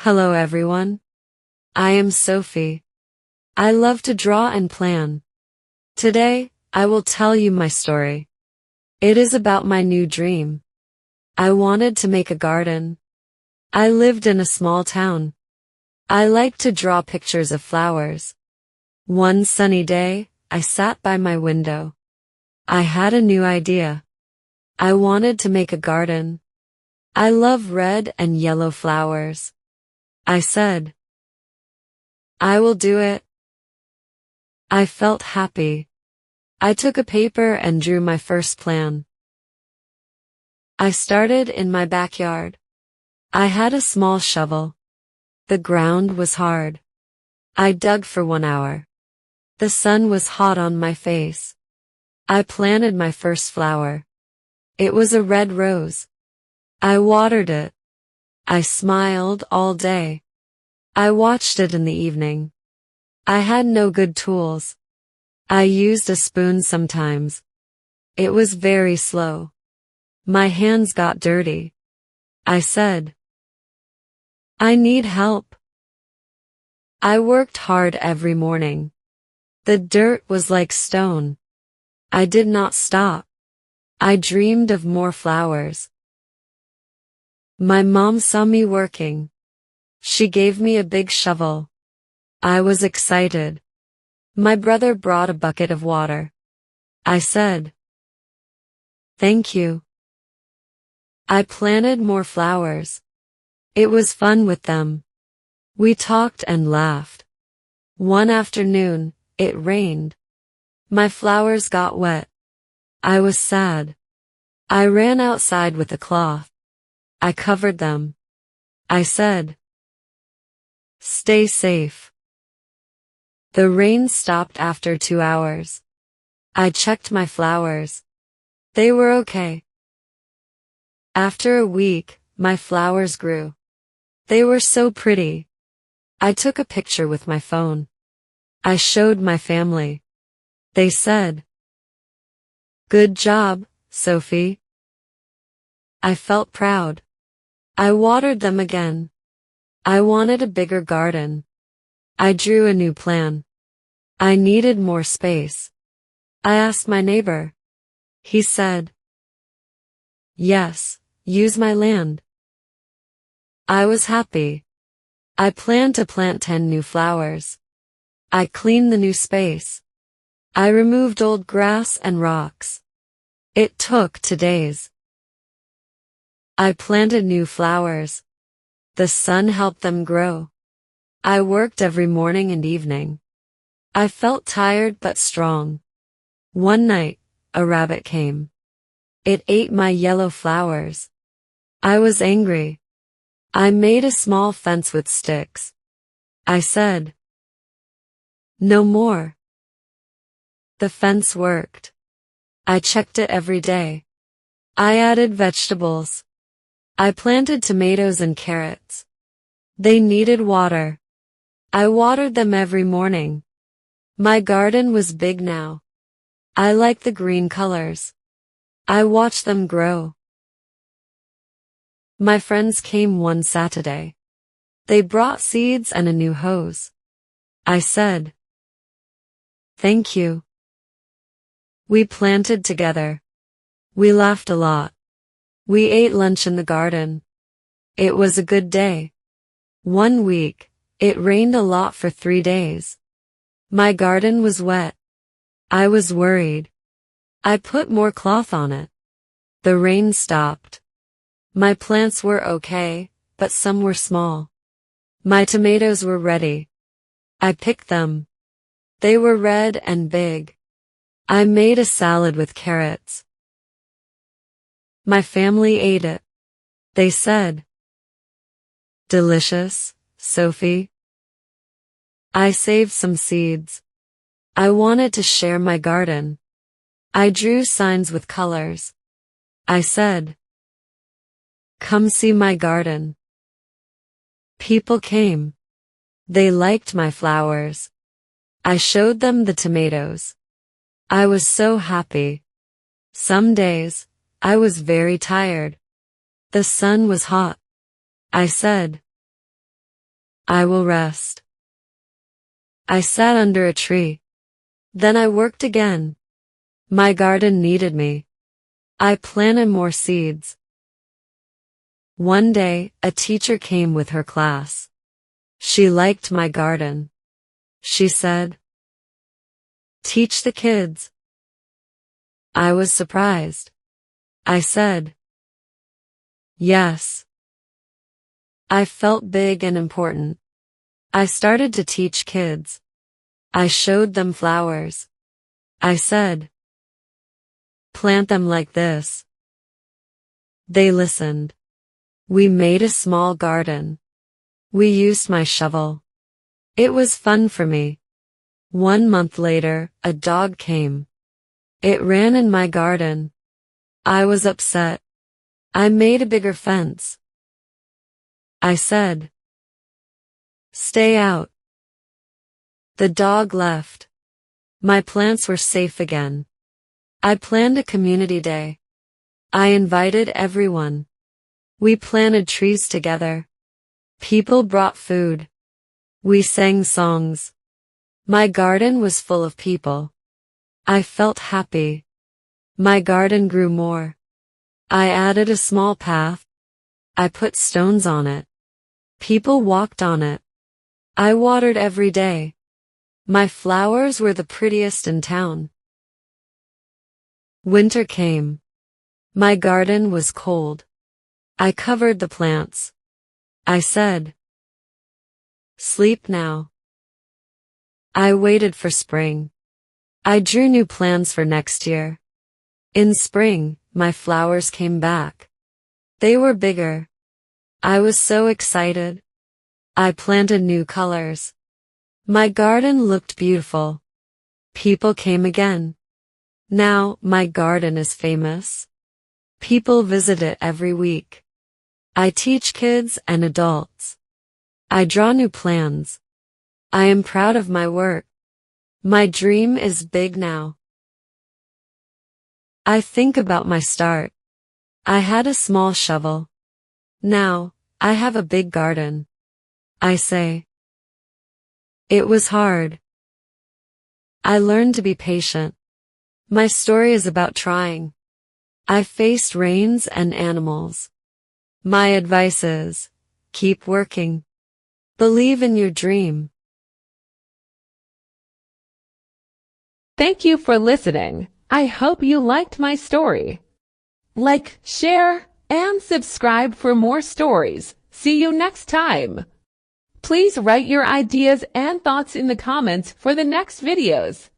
Hello everyone. I am Sophie. I love to draw and plan. Today, I will tell you my story. It is about my new dream. I wanted to make a garden. I lived in a small town. I liked to draw pictures of flowers. One sunny day, I sat by my window. I had a new idea. I wanted to make a garden. I love red and yellow flowers. I said, I will do it. I felt happy. I took a paper and drew my first plan. I started in my backyard. I had a small shovel. The ground was hard. I dug for 1 hour. The sun was hot on my face. I planted my first flower. It was a red rose. I watered it. I smiled all day. I watched it in the evening. I had no good tools. I used a spoon sometimes. It was very slow. My hands got dirty. I said, I need help. I worked hard every morning. The dirt was like stone. I did not stop. I dreamed of more flowers. My mom saw me working. She gave me a big shovel. I was excited. My brother brought a bucket of water. I said, thank you. I planted more flowers. It was fun with them. We talked and laughed. One afternoon, it rained. My flowers got wet. I was sad. I ran outside with a cloth. I covered them. I said, stay safe. The rain stopped after 2 hours. I checked my flowers. They were okay. After a week, my flowers grew. They were so pretty. I took a picture with my phone. I showed my family. They said, good job, Sophie. I felt proud. I watered them again. I wanted a bigger garden. I drew a new plan. I needed more space. I asked my neighbor. He said, yes, use my land. I was happy. I planned to plant 10 new flowers. I cleaned the new space. I removed old grass and rocks. It took 2 days. I planted new flowers. The sun helped them grow. I worked every morning and evening. I felt tired but strong. One night, a rabbit came. It ate my yellow flowers. I was angry. I made a small fence with sticks. I said, no more. The fence worked. I checked it every day. I added vegetables. I planted tomatoes and carrots. They needed water. I watered them every morning. My garden was big now. I liked the green colors. I watched them grow. My friends came one Saturday. They brought seeds and a new hose. I said, thank you. We planted together. We laughed a lot. We ate lunch in the garden. It was a good day. One week, it rained a lot for 3 days. My garden was wet. I was worried. I put more cloth on it. The rain stopped. My plants were okay, but some were small. My tomatoes were ready. I picked them. They were red and big. I made a salad with carrots. My family ate it. They said, delicious, Sophie. I saved some seeds. I wanted to share my garden. I drew signs with colors. I said, come see my garden. People came. They liked my flowers. I showed them the tomatoes. I was so happy. Some days, I was very tired. The sun was hot. I said, I will rest. I sat under a tree. Then I worked again. My garden needed me. I planted more seeds. One day, a teacher came with her class. She liked my garden. She said, "Teach the kids." I was surprised. I said, "Yes." I felt big and important. I started to teach kids. I showed them flowers. I said, "Plant them like this." They listened. We made a small garden. We used my shovel. It was fun for me. 1 month later, a dog came. It ran in my garden. I was upset. I made a bigger fence. I said, "Stay out." The dog left. My plants were safe again. I planned a community day. I invited everyone. We planted trees together. People brought food. We sang songs. My garden was full of people. I felt happy. My garden grew more. I added a small path. I put stones on it. People walked on it. I watered every day. My flowers were the prettiest in town. Winter came. My garden was cold. I covered the plants. I said, "Sleep now." I waited for spring. I drew new plans for next year. In spring, my flowers came back. They were bigger. I was so excited. I planted new colors. My garden looked beautiful. People came again. Now, my garden is famous. People visit it every week. I teach kids and adults. I draw new plans. I am proud of my work. My dream is big now. I think about my start. I had a small shovel. Now, I have a big garden. I say, it was hard. I learned to be patient. My story is about trying. I faced rains and animals. My advice is, keep working. Believe in your dream. Thank you for listening. I hope you liked my story. Like, share, and subscribe for more stories. See you next time. Please write your ideas and thoughts in the comments for the next videos.